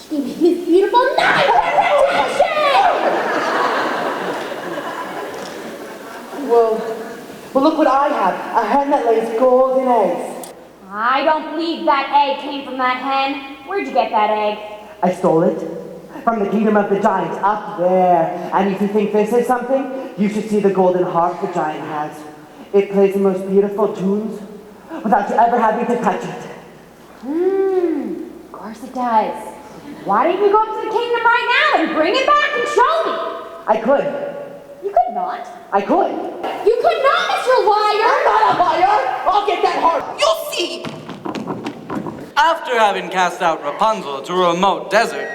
She gave me this beautiful knife and Well, look what I have. A hen that lays golden eggs. I don't believe that egg came from that hen. Where'd you get that egg? I stole it from the kingdom of the giants up there. And if you think this is something, you should see the golden harp the giant has. It plays the most beautiful tunes without you ever having to touch it. Of course it does. Why don't you go up to the kingdom right now and bring it back and show me? I could. You could not. I could. You could not, Mr. Liar! I'm not a liar! I'll get that harp! You'll see! After having cast out Rapunzel to a remote desert,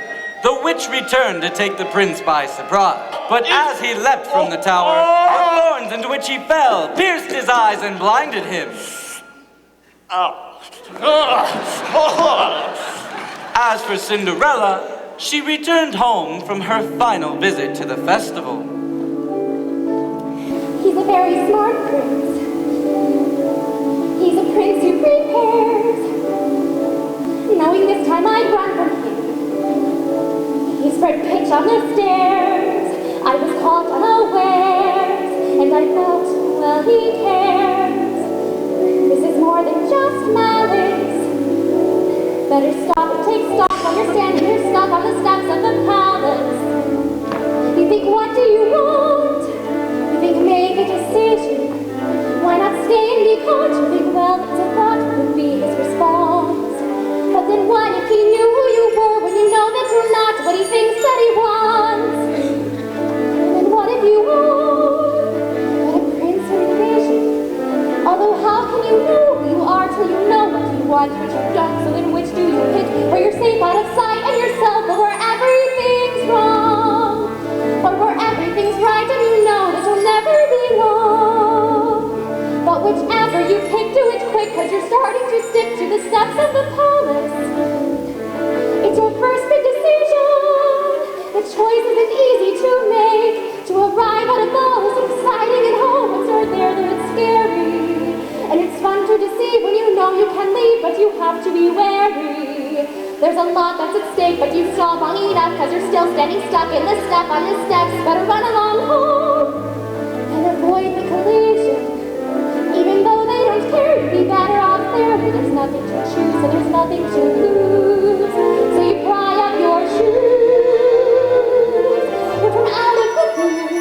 the witch returned to take the prince by surprise. But as he leapt from the tower, the thorns into which he fell pierced his eyes and blinded him. As for Cinderella, she returned home from her final visit to the festival. He's a very smart prince. He's a prince who prepares, knowing this time I'd run from him. He spread pitch on the stairs. I was caught unawares, and I thought, well, he cares. This is more than just malice. Better stop and take stock while you're standing here stuck on the steps of the palace. You think, what do you want? You think, make a decision. Why not stay and be caught? You think, well, that's a thought would be his response. But then what if he knew who you were when you know that you're not what he thinks that he wants? And then what if you are but a prince or a vision? Although how can you know who you are till you know what you want, but you don't? So then which do you pick? Where you're safe out of sight and yourself, but where everything's wrong? Or where everything's right and you know that you'll never be long? But whichever you pick, do it quick, cause you're starting to stick to the steps of the palace. It's your first big decision. The choice isn't easy to make. To arrive at a ball is exciting and home once you're there, then it's scary. And it's fun to deceive when you know you can leave, but you have to be wary. There's a lot that's at stake, but you stall long enough cause you're still standing stuck in the step on the steps. Better run along home and avoid the collision. Even though they don't care, you'd be better off there where there's nothing to choose and there's nothing to lose. So you pry up your shoes, you're from out of the blue,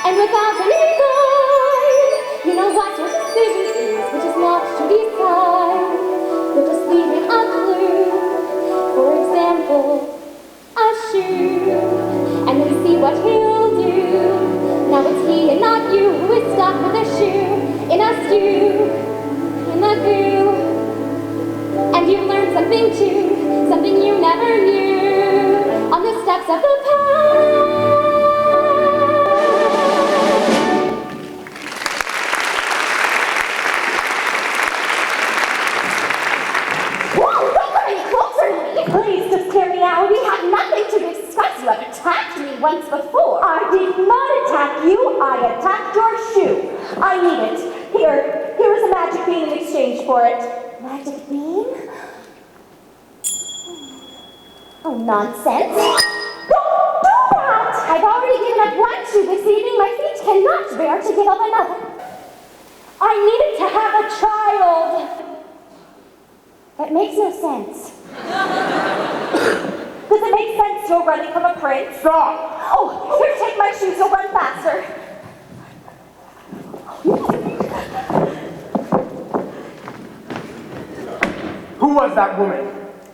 and without any guide, you know what your decision is, which is not to decide. You're just leaving a clue, for example, a shoe, and then see what he'll do. Now it's he and not you who is stuck with a shoe in a stew, in the goo. And you've learned something too, something you never knew, on the steps of the palace. Whoa, don't come any closer to me! Please, just hear me out. We have nothing to discuss. You have attacked me once before. I did not attack you. I attacked your shoe. I need it. Here is a magic bean in exchange for it. Magic bean? Oh, nonsense. Don't do that! I've already given up one shoe this evening. My feet cannot bear to give up another. I needed to have a child. That makes no sense. Does it make sense you're running from a prince? Stop! Oh, here, take my shoes. You'll run faster. Who was that woman?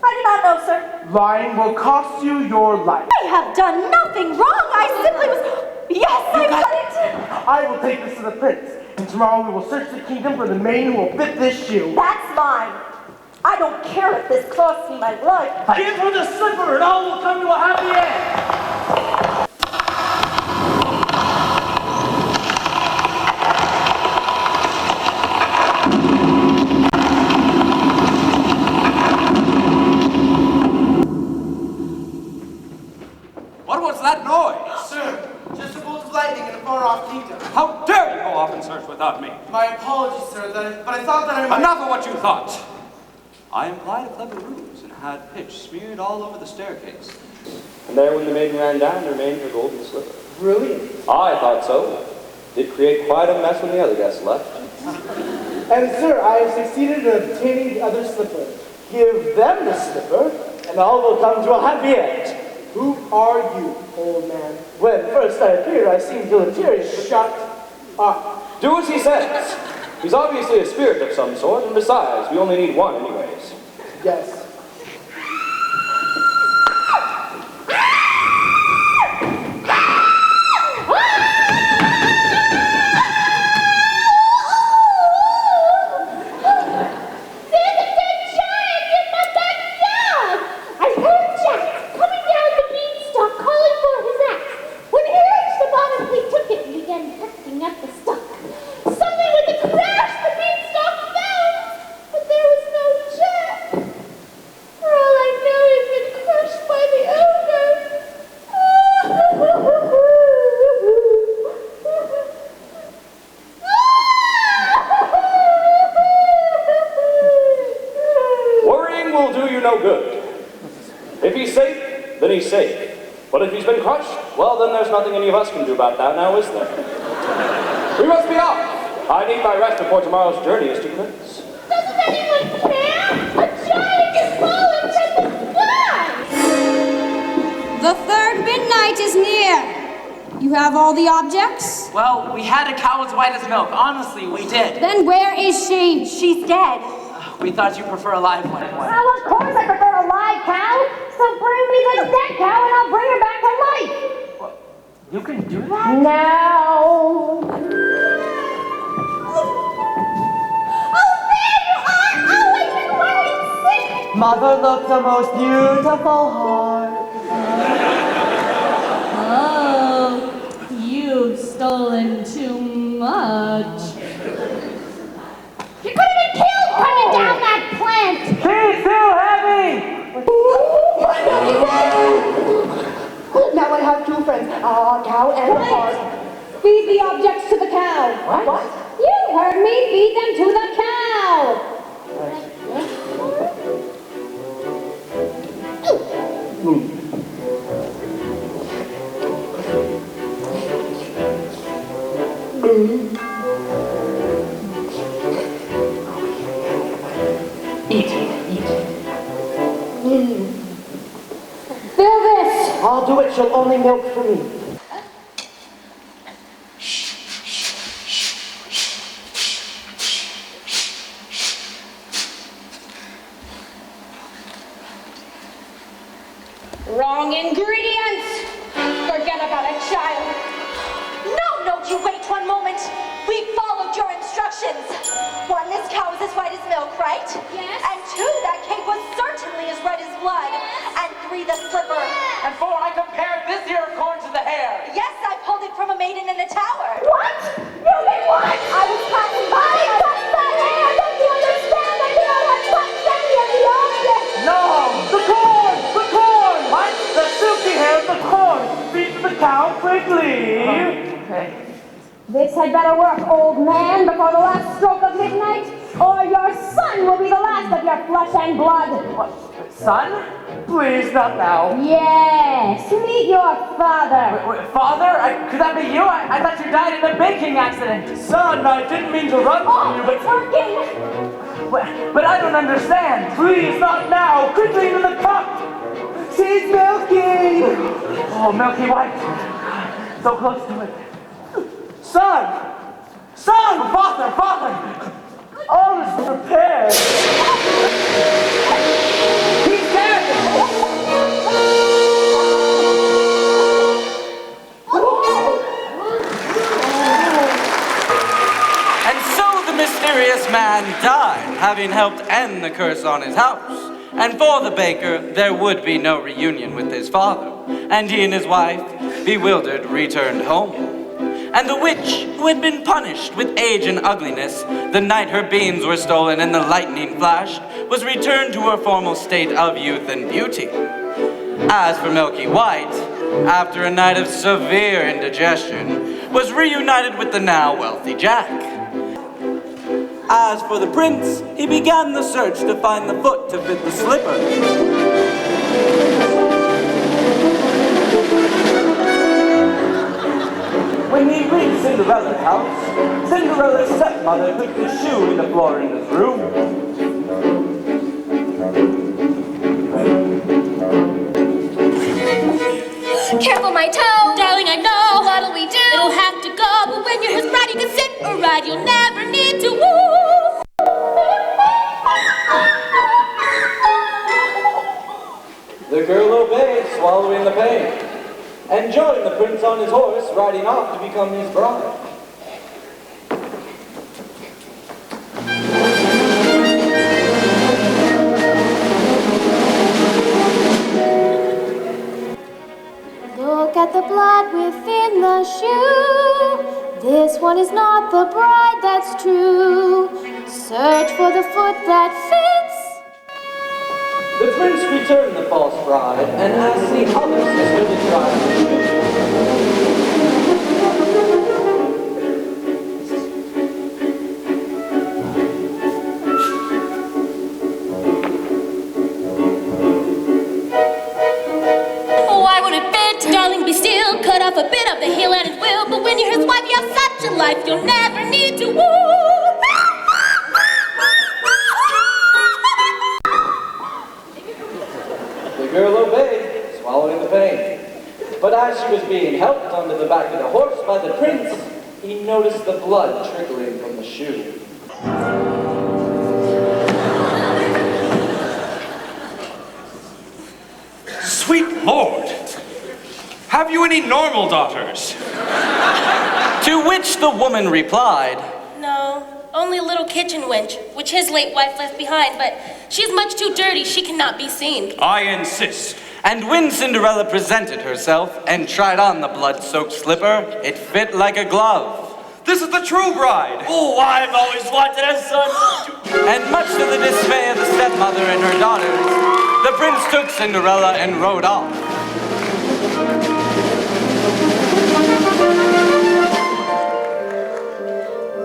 I do not know, sir. Lying will cost you your life. I have done nothing wrong. I simply was... Yes, I've done it. I will take this to the prince, and tomorrow we will search the kingdom for the maiden who will fit this shoe. That's mine. I don't care if this costs me my life. Give her the slipper and all will come to a happy end. What was that noise? Sir, just a bolt of lightning in a far-off kingdom. How dare you go off in search without me? My apologies, sir, but I thought that I might... Enough of what you thought. I implied a clever ruse and had pitch smeared all over the staircase. And there, when the maiden ran down, remained her golden slipper. Brilliant. I thought so. Did create quite a mess when the other guests left. And sir, I have succeeded in obtaining the other slipper. Give them the slipper, and all will come to a happy end. Who are you, old man? When first I appeared, I seemed deleterious, but shut up. Do as he says. He's obviously a spirit of some sort, and besides, we only need one anyways. Yes. He's safe. But if he's been crushed, well, then there's nothing any of us can do about that now, is there? We must be off. I need my rest before tomorrow's journey is to commence. Doesn't anyone care? A giant is falling from the sky! The third midnight is near. You have all the objects? Well, we had a cow as white as milk. Honestly, we did. Then where is she? She's dead. We thought you prefer a live one. Well, of course I prefer a live cow. So bring me this dead cow and I'll bring her back to life. What? You can do that? No. Oh, there you are! Oh, I've been worried sick. Mother, look, the most beautiful heart. Oh, you've stolen too much. You could have been killed coming down that plant. She's too heavy! Now I have two friends, a cow and a heart. Feed the objects to the cow. What? You heard me. Feed them to the cow. Eat. Fill this. I'll do it. She'll only milk for me. Wrong ingredients. Forget about a child. No, you wait 1 moment. We followed your instructions. 1, this cow is as white as milk, right? Yes. And 2, that cake was certainly as red as blood. And 3, the slipper. And 4, I compared this here corn to the hair. Yes, I pulled it from a maiden in the tower. What? You did what? I was passing by. I touched that hair. Don't you understand? I did not have touched any of the objects. No! The corn! The corn! What? The silky hair of the corn! Feed the cow quickly! Okay. This had better work, old man, before the last stroke of midnight, or your son will be the last of your flesh and blood. What? Son? Please, not now. Yes, meet your father. Wait, Father? Could that be you? I thought you died in a baking accident. Son, I didn't mean to run from you, It's working. But I don't understand. please, not now! Quickly into the cup! She's milking! Oh, milky white. So close to it. Son! Son! Father! All is prepared! He's dead! And so the mysterious man died, having helped end the curse on his house. And for the baker, there would be no reunion with his father, and he and his wife, bewildered, returned home. And the witch, who had been punished with age and ugliness, the night her beans were stolen and the lightning flashed, was returned to her former state of youth and beauty. As for Milky White, after a night of severe indigestion, was reunited with the now wealthy Jack. As for the prince, he began the search to find the foot to fit the slipper. When he reached Cinderella's house, Cinderella's stepmother took the shoe in the Florinda's room. Careful, my toe. Darling, I know. What'll we do? It'll have to go, but when you're his bride, you can sit or ride. You'll never need to woo. The girl obeyed, swallowing the pain, and joined the prince on his horse, riding off to become his bride. Look at the blood within the shoe. This one is not the bride that's true. Search for the foot that fits. The prince returned the false bride and asked the other sister to try the shoe. Why would it fit? Darling, be still. Cut off a bit of the heel and it will. But when you're his wife, you have such a life. You'll never need to woo. The girl obeyed, swallowing the pain. But as she was being helped onto the back of the horse by the prince, he noticed the blood trickling from the shoe. Sweet Lord, have you any normal daughters? To which the woman replied, No, only a little kitchen wench, which his late wife left behind, but she's much too dirty, she cannot be seen. I insist. And when Cinderella presented herself and tried on the blood-soaked slipper, it fit like a glove. This is the true bride. Oh, I've always wanted a son. And much to the dismay of the stepmother and her daughters, the prince took Cinderella and rode off.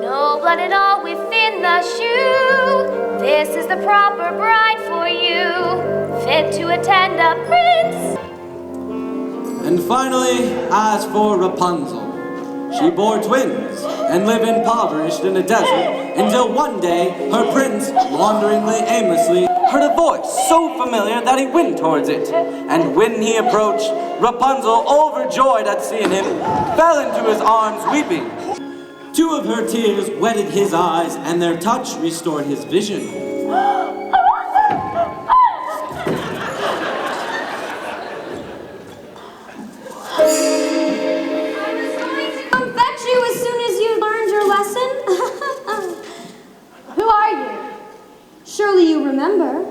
No blood at all within the shoe. This is the proper bride for you. Fit to attend a prince. And finally, as for Rapunzel, she bore twins and lived impoverished in a desert until one day her prince, wanderingly aimlessly, heard a voice so familiar that he went towards it. And when he approached, Rapunzel, overjoyed at seeing him, fell into his arms weeping. 2 of her tears wetted his eyes, and their touch restored his vision. Fetch you as soon as you learned your lesson. Who are you? Surely you remember.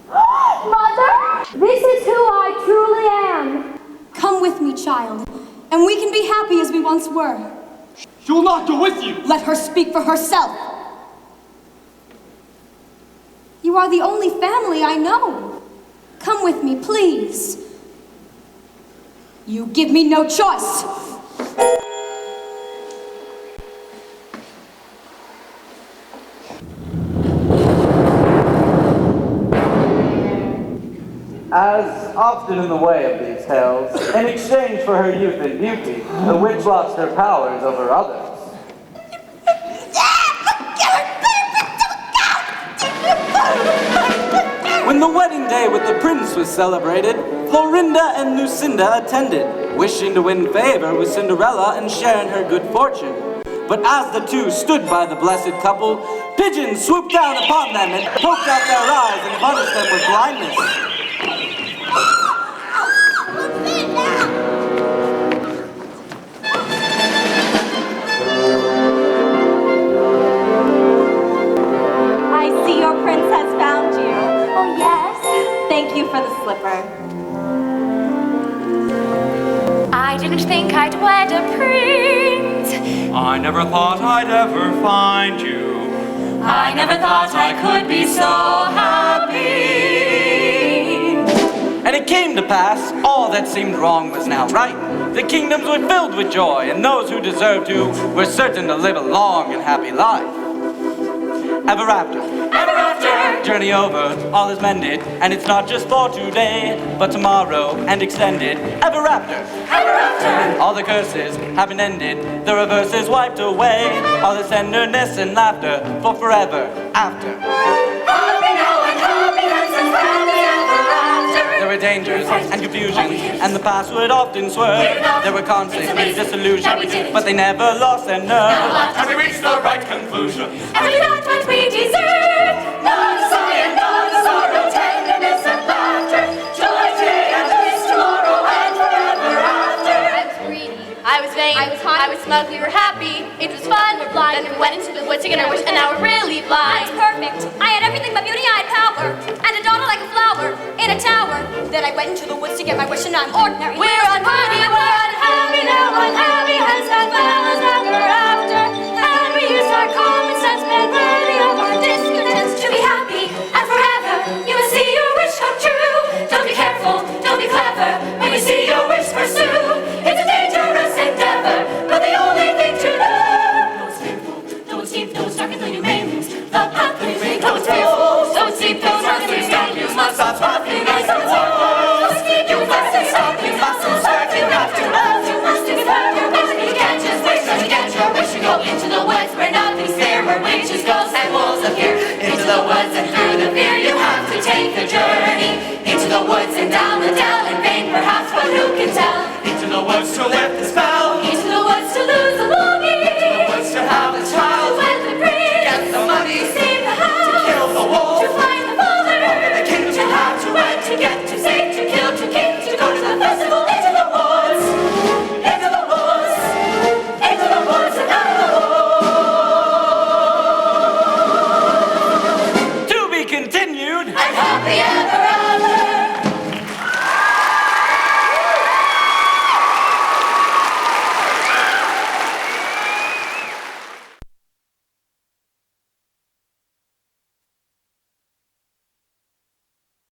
Mother, this is who I truly am. Come with me, child, and we can be happy as we once were. She will not go with you. Let her speak for herself. You are the only family I know. Come with me, please. You give me no choice. As often in the way of these tales, in exchange for her youth and beauty, the witch lost her powers over others. When the wedding day with the prince was celebrated, Florinda and Lucinda attended, wishing to win favor with Cinderella and sharing her good fortune. But as the two stood by the blessed couple, pigeons swooped down upon them and poked out their eyes and punished them with blindness. I see your prince has found you. Oh, yes. Thank you for the slipper. I didn't think I'd wed a prince. I never thought I'd ever find you. I never thought I could be so happy. And it came to pass, all that seemed wrong was now right. The kingdoms were filled with joy, and those who deserved to were certain to live a long and happy life. ever after. Ever after. Journey over, all is mended, and it's not just for today, but tomorrow and extended, ever after. Ever after. All the curses have been ended, the reverse is wiped away, all this tenderness and laughter for forever after. Happy now and happy and happy ever after. There were dangers and confusion, and the past would often swerve. There were conflicts and disillusions, but they never lost their nerve. And we reached the right conclusion. And we got what we deserve. No desire, no sorrow, tenderness and laughter. Joy today and bliss tomorrow and forever after. I was greedy. I was vain. I was hot. I was smug. We were happy. It was fun. We're blind. Then we went into the woods to get our wish, and now we're really blind. I was perfect. I had everything but beauty. I had power. And a daughter like a flower in a tower. Then I went into the woods to get my wish, and I'm ordinary. We're unhappy, we're unhappy now, unhappy as well as ever after. And we used our common sense, made ready of our discontents to be happy and forever. You will see your wish come true. Don't be careful, don't be clever. When you see your wish pursue, it's a dangerous endeavor, but the only thing to do. Though it's fearful, though it's deep, though it's dark, and though you may lose the path that you make. Though it's fearful, though it's deep, though it's dark, and though you may lose, must stop talking as a wall. You mustn't stop, you mustn't start, you have to love, you must give up your best. You can't just wait till you get your wish. You go into the woods where nothing's there, where witches, ghosts, and wolves appear. Into the woods and through the fear, you have to take the journey. Into the woods and down the dell, in vain perhaps, but who can tell? Into the woods to lift the spell.